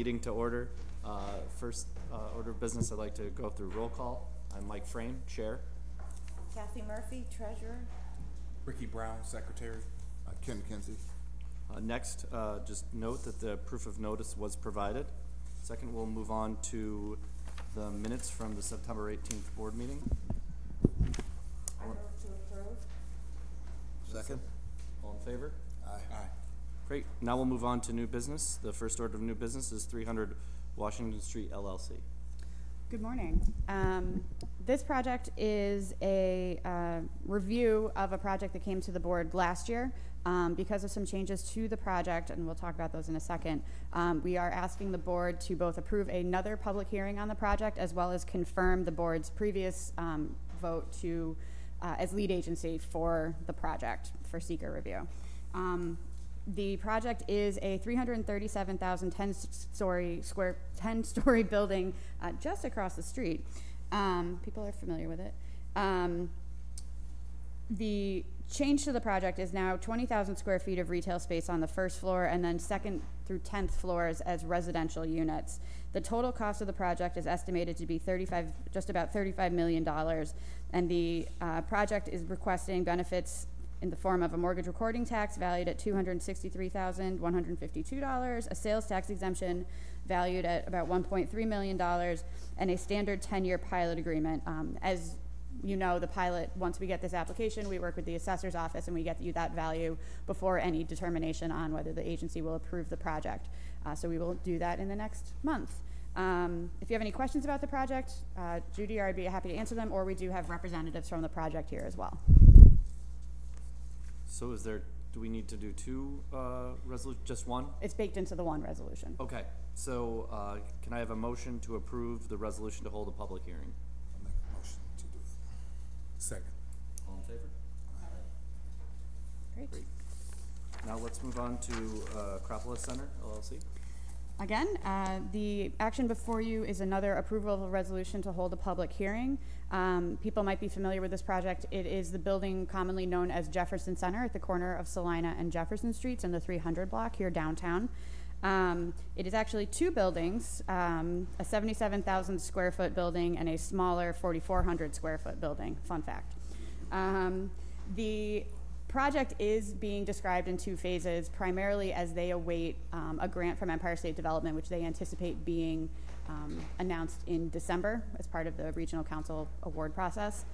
meeting to order. First order of business, I'd like to go through roll call. I'm Mike Frame, Chair. Kathy Murphy, Treasurer. Ricky Brown, Secretary. Ken McKenzie. Next, just note that the proof of notice was provided. Second, we'll move on to the minutes from the September 18th board meeting. I move to approve. Second. All in favor? Aye. Aye. Great. Now we'll move on to new business. The first order of new business is 300 Washington Street, LLC. Good morning. This project is a review of a project that came to the board last year. Because of some changes to the project, and we'll talk about those in a second, we are asking the board to both approve another public hearing on the project as well as confirm the board's previous vote to as lead agency for the project for seeker review. The project is a 337,000 10-story building just across the street. People are familiar with it. The change to the project is now 20,000 square feet of retail space on the first floor and then second through 10th floors as residential units. The total cost of the project is estimated to be just about $35 million, and the project is requesting benefits in the form of a mortgage recording tax valued at $263,152, a sales tax exemption valued at about $1.3 million, and a standard 10-year pilot agreement. As you know, the pilot, once we get this application, we work with the assessor's office and we get you that value before any determination on whether the agency will approve the project. So we will do that in the next month. If you have any questions about the project, Judy or I'd be happy to answer them, or we do have representatives from the project here as well. So do we need to do two resolutions, just one? It's baked into the one resolution. Okay, so can I have a motion to approve the resolution to hold a public hearing? I'll make a motion to do it. Second. All in favor? Great. Great. Now let's move on to Crapola Center, LLC. Again, the action before you is another approval of a resolution to hold a public hearing. People might be familiar with this project. It is the building commonly known as Jefferson Center at the corner of Salina and Jefferson Streets in the 300 block here downtown. It is actually two buildings, a 77,000 square foot building and a smaller 4,400 square foot building, fun fact. The project is being described in two phases, primarily as they await a grant from Empire State Development, which they anticipate being announced in December as part of the Regional Council award process.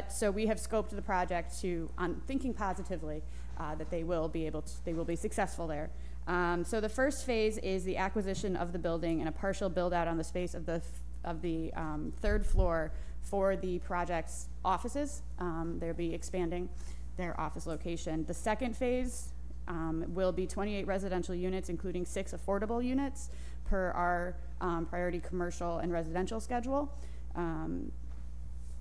So we have scoped the project on thinking positively that they will be successful there. So the first phase is the acquisition of the building and a partial build out on the space of the third floor for the project's offices. They'll be expanding their office location. The second phase will be 28 residential units, including 6 affordable units per our priority commercial and residential schedule, and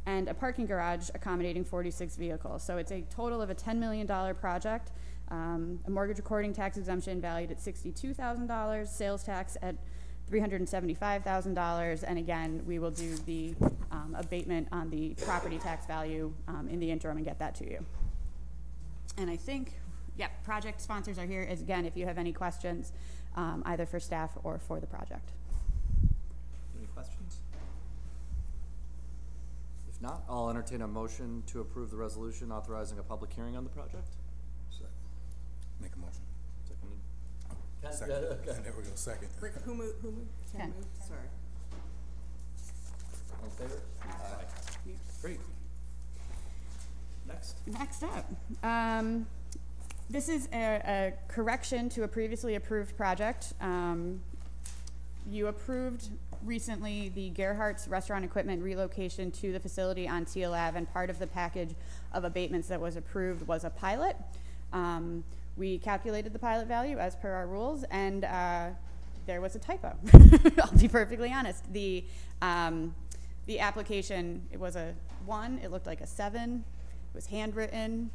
a parking garage accommodating 46 vehicles. So it's a total of a $10 million project, a mortgage recording tax exemption valued at $62,000, sales tax at $375,000, and again, we will do the abatement on the property tax value in the interim and get that to you. And I think, project sponsors are here. As again, if you have any questions, either for staff or for the project. Any questions? If not, I'll entertain a motion to approve the resolution authorizing a public hearing on the project. Second. Make a motion. Seconded. Second. Okay. There we go. Second. Rick, who moved? Ken. Moved? Sorry. All in favor? Aye. Yeah. Great. Next up, this is a correction to a previously approved project. You approved recently the Gerhardts restaurant equipment relocation to the facility on Teal Ave, and part of the package of abatements that was approved was a pilot. We calculated the pilot value as per our rules, and there was a typo. I'll be perfectly honest. The application, it was a 1, it looked like a 7. It was handwritten.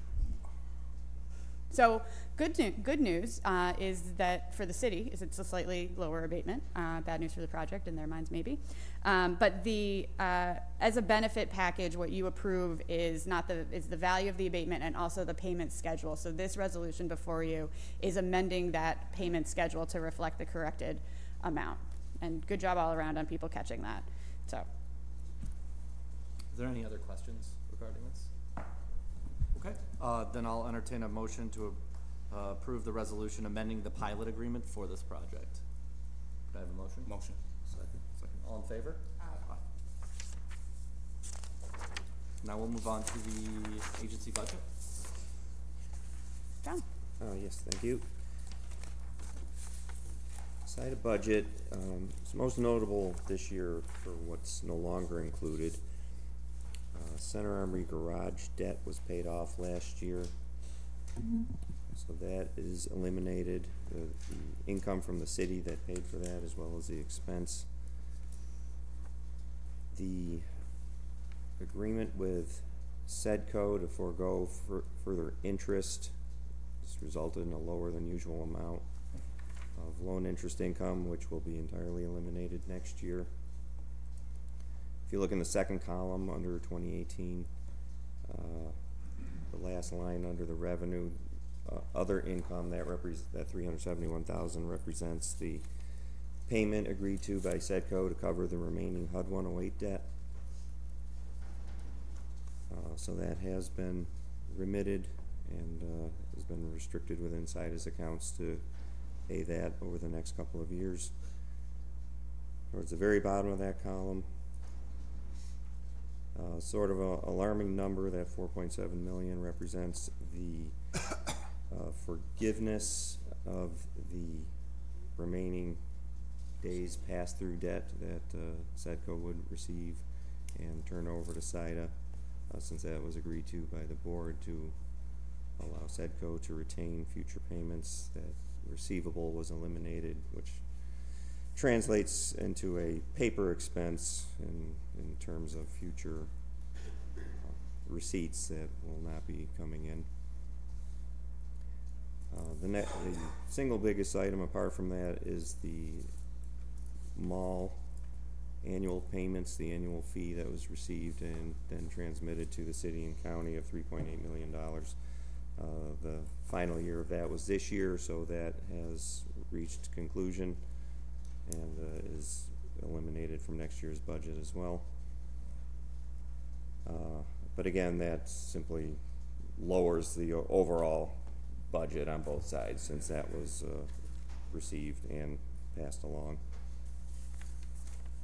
So good news is that for the city, it's a slightly lower abatement. Bad news for the project in their minds, maybe. But as a benefit package, what you approve is the value of the abatement and also the payment schedule. So this resolution before you is amending that payment schedule to reflect the corrected amount. And good job all around on people catching that, so. Is there any other questions regarding this? Okay, then I'll entertain a motion to approve the resolution amending the pilot agreement for this project. Do I have a motion? Motion. Second. Second. All in favor? Aye. Now we'll move on to the agency budget. John? Yes, thank you. SIDA budget, is most notable this year for what's no longer included. Center Armory garage debt was paid off last year. So that is eliminated, the income from the city that paid for that as well as the expense. The agreement with SEDCO to forego further interest has resulted in a lower than usual amount of loan interest income, which will be entirely eliminated next year. If you look in the second column under 2018, the last line under the revenue, other income, that $371,000 represents the payment agreed to by SEDCO to cover the remaining HUD 108 debt. So that has been remitted and has been restricted within SIDA's accounts to pay that over the next couple of years. Towards the very bottom of that column, sort of a alarming number, that 4.7 million represents the forgiveness of the remaining days pass-through debt that SEDCO would receive and turn over to SIDA, since that was agreed to by the board to allow SEDCO to retain future payments. That receivable was eliminated, which translates into a paper expense in terms of future receipts that will not be coming in. The single biggest item apart from that is the mall annual payments, the annual fee that was received and then transmitted to the city and county of $3.8 million. The final year of that was this year, so that has reached conclusion and is eliminated from next year's budget as well. But again, that simply lowers the overall budget on both sides, since that was received and passed along.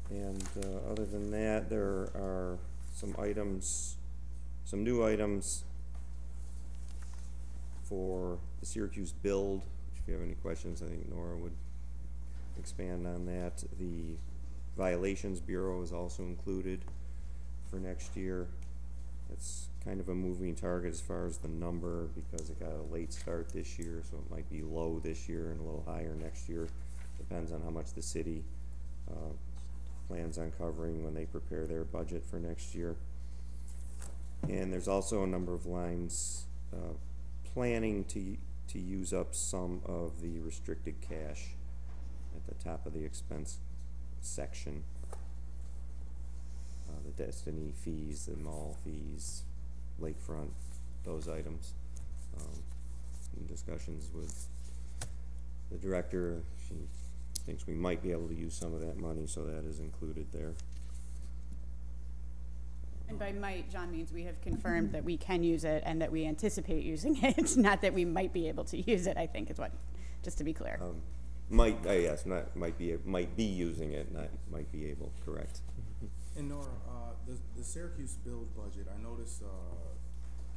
And other than that, there are some items, some new items for the Syracuse build, which if you have any questions, I think Nora would expand on that. The Violations Bureau is also included for next year. It's kind of a moving target as far as the number because it got a late start this year, so it might be low this year and a little higher next year. Depends on how much the city plans on covering when they prepare their budget for next year. And there's also a number of lines planning to use up some of the restricted cash at the top of the expense section. The Destiny fees, the mall fees, lakefront, those items. In discussions with the director, she thinks we might be able to use some of that money, so that is included there. And by might, John means we have confirmed that we can use it and that we anticipate using it, not that we might be able to use it, I think is what, just to be clear. Yes, might be using it, not might be able, correct. And Nora, the Syracuse build budget, I noticed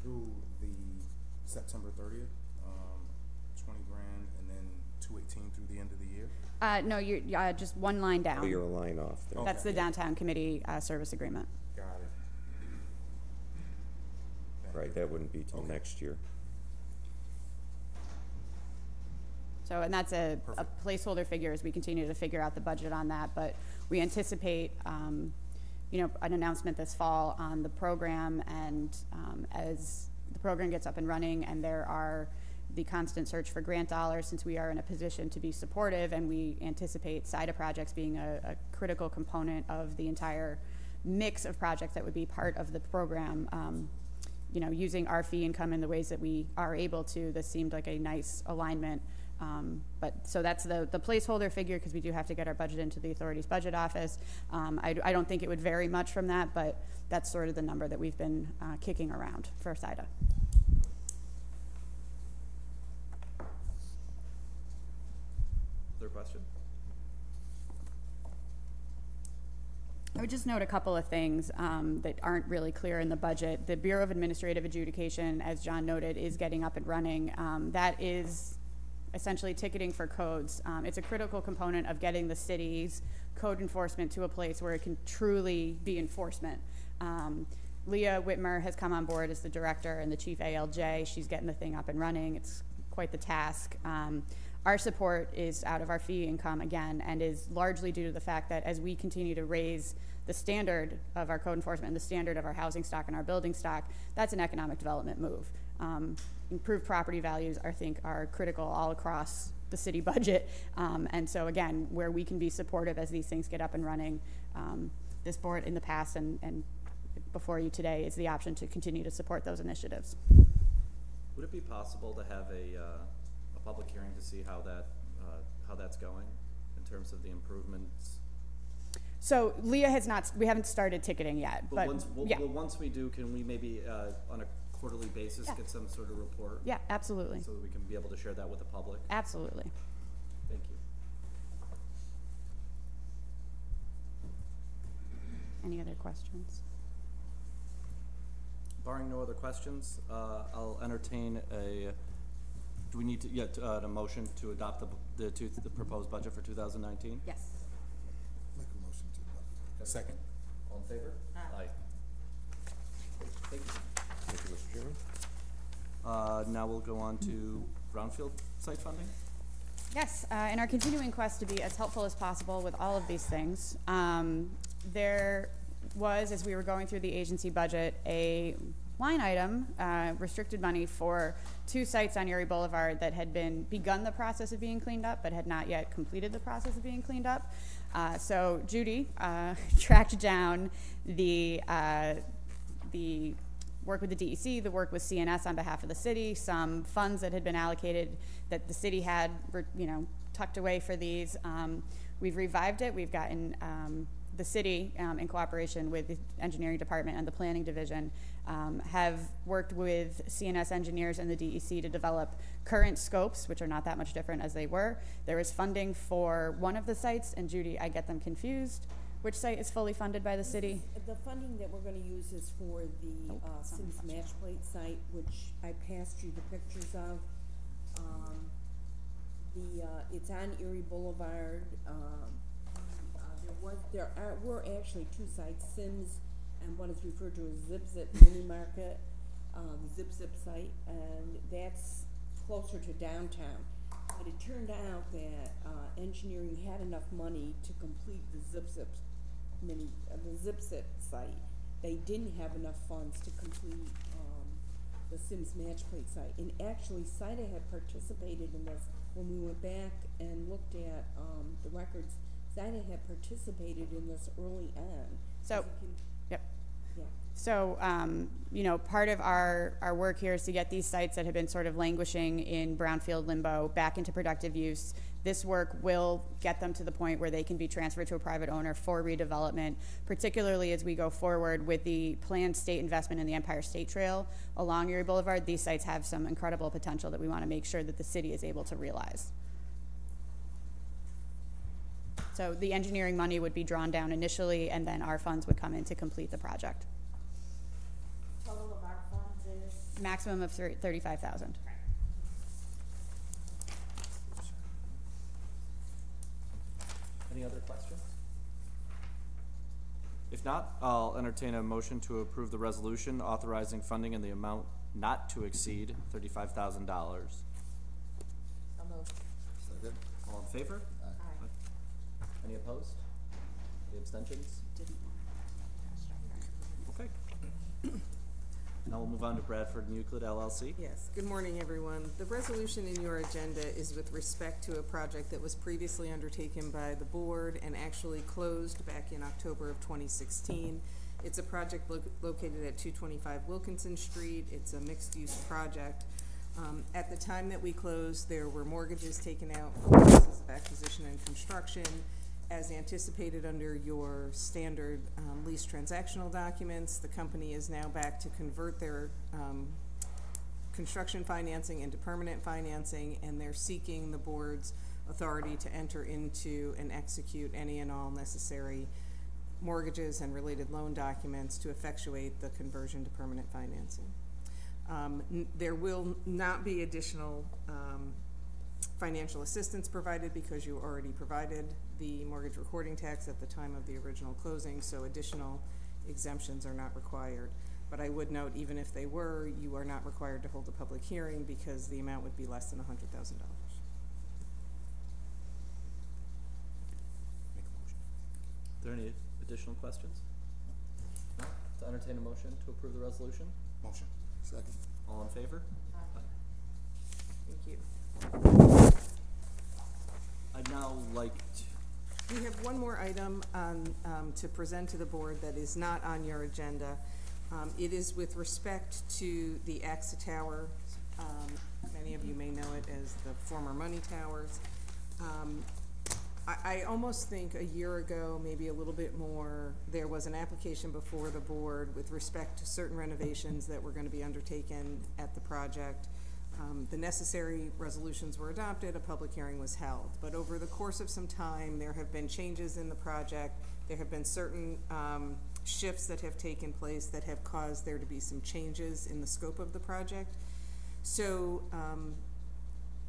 through the September 30th, 20 grand, and then 218 through the end of the year. No, you're just one line down. Oh, you're a line off there. Okay. That's the downtown committee service agreement. Got it. Right, that wouldn't be till next year. So, and that's a placeholder figure as we continue to figure out the budget on that, but we anticipate, you know, an announcement this fall on the program, and as the program gets up and running and there are the constant search for grant dollars, since we are in a position to be supportive and we anticipate SIDA projects being a critical component of the entire mix of projects that would be part of the program, you know, using our fee income in the ways that we are able to, this seemed like a nice alignment But, so that's the placeholder figure, because we do have to get our budget into the authority's budget office. I don't think it would vary much from that, but that's sort of the number that we've been kicking around for SIDA. Other question? I would just note a couple of things that aren't really clear in the budget. The Bureau of Administrative Adjudication, as John noted, is getting up and running. That is essentially ticketing for codes. It's a critical component of getting the city's code enforcement to a place where it can truly be enforcement. Leah Whitmer has come on board as the director and the chief ALJ. She's getting the thing up and running. It's quite the task. Our support is out of our fee income again, and is largely due to the fact that as we continue to raise the standard of our code enforcement and the standard of our housing stock and our building stock, that's an economic development move. Improved property values, I think, are critical all across the city budget. And so again, where we can be supportive as these things get up and running, this board in the past and before you today is the option to continue to support those initiatives. Would it be possible to have a public hearing to see how that's going in terms of the improvements? So Leah has not, we haven't started ticketing yet, but yeah. Well, once we do, can we maybe on a quarterly basis get some sort of report? Yeah, absolutely. So that we can be able to share that with the public? Absolutely. Thank you. Any other questions? Barring no other questions, I'll entertain do we need to, a motion to adopt the proposed budget for 2019? Yes. Make a motion to adopt. A second. All in favor? Aye. Thank you. Thank you, Mr. Chairman. Now we'll go on to brownfield site funding. Yes, in our continuing quest to be as helpful as possible with all of these things, there was, as we were going through the agency budget, a line item, restricted money for 2 sites on Erie Boulevard that had begun the process of being cleaned up, but had not yet completed the process of being cleaned up. So Judy tracked down the work with the DEC, the work with CNS on behalf of the city, some funds that had been allocated that the city had, tucked away for these. We've revived it. We've gotten the city, in cooperation with the engineering department and the planning division, have worked with CNS engineers and the DEC to develop current scopes, which are not that much different as they were. There is funding for one of the sites, and Judy, I get them confused. Which site is fully funded by the city? The funding that we're going to use is for the Sims Match Plate site, which I passed you the pictures of. It's on Erie Boulevard. There were actually 2 sites, Sims, and what is referred to as Zip Zip Mini Market, the Zip Zip site, and that's closer to downtown. But it turned out that engineering had enough money to complete the Zip Zip site. They didn't have enough funds to complete the Sims Match Plate site. And actually, SIDA had participated in this when we went back and looked at the records. SIDA had participated in this early on. So, yep. Yeah. So, part of our work here is to get these sites that have been sort of languishing in brownfield limbo back into productive use. This work will get them to the point where they can be transferred to a private owner for redevelopment, particularly as we go forward with the planned state investment in the Empire State Trail along Erie Boulevard. These sites have some incredible potential that we want to make sure that the city is able to realize. So the engineering money would be drawn down initially, and then our funds would come in to complete the project. Total of our funds is? Maximum of $35,000. Any other questions? If not, I'll entertain a motion to approve the resolution authorizing funding in the amount not to exceed $35,000. So moved. Second. All in favor? Aye. Any opposed? Any abstentions? Okay. Now we'll move on to Bradford Euclid LLC. Yes, good morning, everyone. The resolution in your agenda is with respect to a project that was previously undertaken by the board and actually closed back in October of 2016. It's a project located at 225 Wilkinson Street. It's a mixed-use project. At the time that we closed, there were mortgages taken out for purposes of acquisition and construction. As anticipated under your standard lease transactional documents, the company is now back to convert their construction financing into permanent financing, and they're seeking the board's authority to enter into and execute any and all necessary mortgages and related loan documents to effectuate the conversion to permanent financing. There will not be additional financial assistance provided because you already provided the mortgage recording tax at the time of the original closing, so additional exemptions are not required. But I would note, even if they were, you are not required to hold a public hearing because the amount would be less than $100,000. Make a motion. Are there any additional questions? No? To entertain a motion to approve the resolution? Motion. Second. All in favor? Thank you. I'd now like to, We have one more item on, to present to the board that is not on your agenda. It is with respect to the AXA Tower. Many of you may know it as the former Money Towers. I almost think a year ago, maybe a little bit more, there was an application before the board with respect to certain renovations that were going to be undertaken at the project. The necessary resolutions were adopted, a public hearing was held. But over the course of some time, there have been changes in the project. There have been certain shifts that have taken place that have caused there to be some changes in the scope of the project. So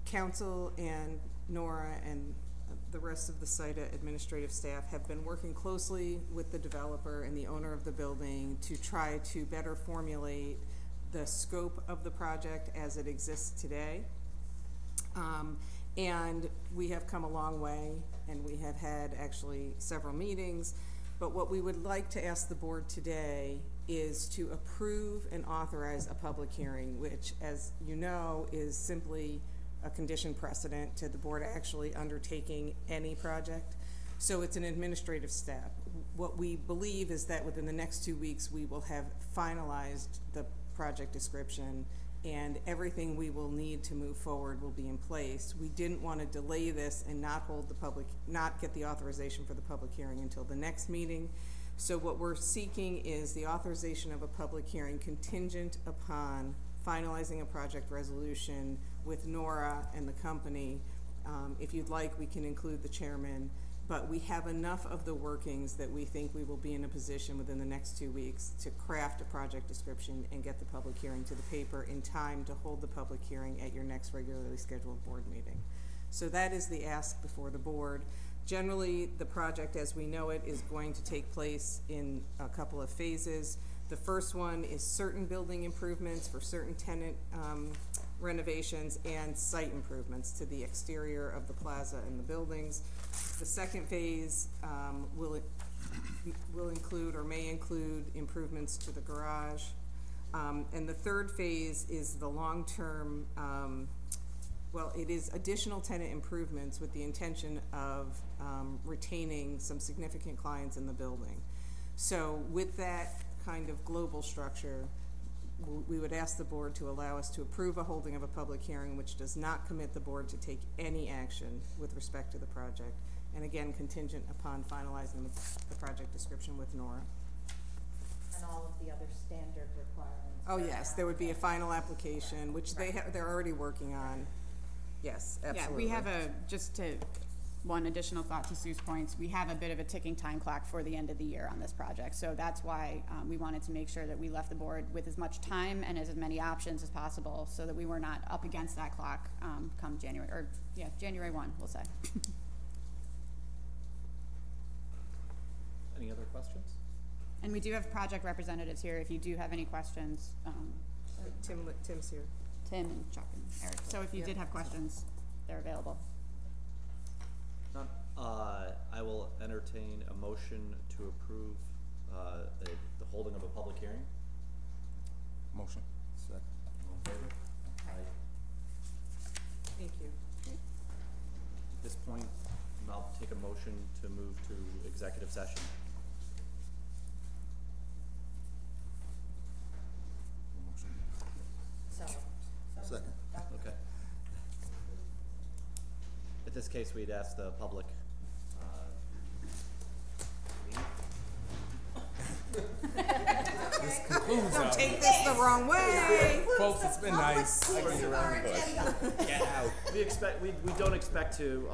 council and Nora and the rest of the SIDA administrative staff have been working closely with the developer and the owner of the building to try to better formulate the scope of the project as it exists today. And we have come a long way, and we have had actually several meetings. But what we would like to ask the board today is to approve and authorize a public hearing, which, as you know, is simply a condition precedent to the board actually undertaking any project. So it's an administrative step. What we believe is that within the next 2 weeks, we will have finalized the project description, and everything we will need to move forward will be in place. We didn't want to delay this and not get the authorization for the public hearing until the next meeting. So what we're seeking is the authorization of a public hearing contingent upon finalizing a project resolution with Nora and the company. If you'd like, we can include the chairman, but we have enough of the workings that we think we will be in a position within the next 2 weeks to craft a project description and get the public hearing to the paper in time to hold the public hearing at your next regularly scheduled board meeting. So that is the ask before the board. Generally, the project as we know it is going to take place in a couple of phases. The first one is certain building improvements for certain tenant renovations and site improvements to the exterior of the plaza and the buildings. The second phase will include or may include improvements to the garage. And the third phase is the long-term, well, it is additional tenant improvements with the intention of retaining some significant clients in the building. So with that kind of global structure, we would ask the board to allow us to approve a holding of a public hearing which does not commit the board to take any action with respect to the project, and again contingent upon finalizing the project description with Nora. And all of the other standard requirements. Oh yes, there would be a final application which they're already working on. Yes, absolutely. Yeah, we have one additional thought to Sue's points. We have a bit of a ticking time clock for the end of the year on this project. So that's why we wanted to make sure that we left the board with as much time and as many options as possible so that we were not up against that clock come January, or yeah, January 1, we'll say. any other questions? And we do have project representatives here if you do have any questions. Tim's here. Tim and Chuck and Eric. So if you did have questions, they're available. None. I will entertain a motion to approve the holding of a public hearing. Motion. Second. All in favor? Aye. Thank you. At this point, I'll take a motion to move to executive session. Motion. So Second. case, we'd ask the public, This concludes Don't our take this the wrong way. folks. It's been nice. we don't expect to,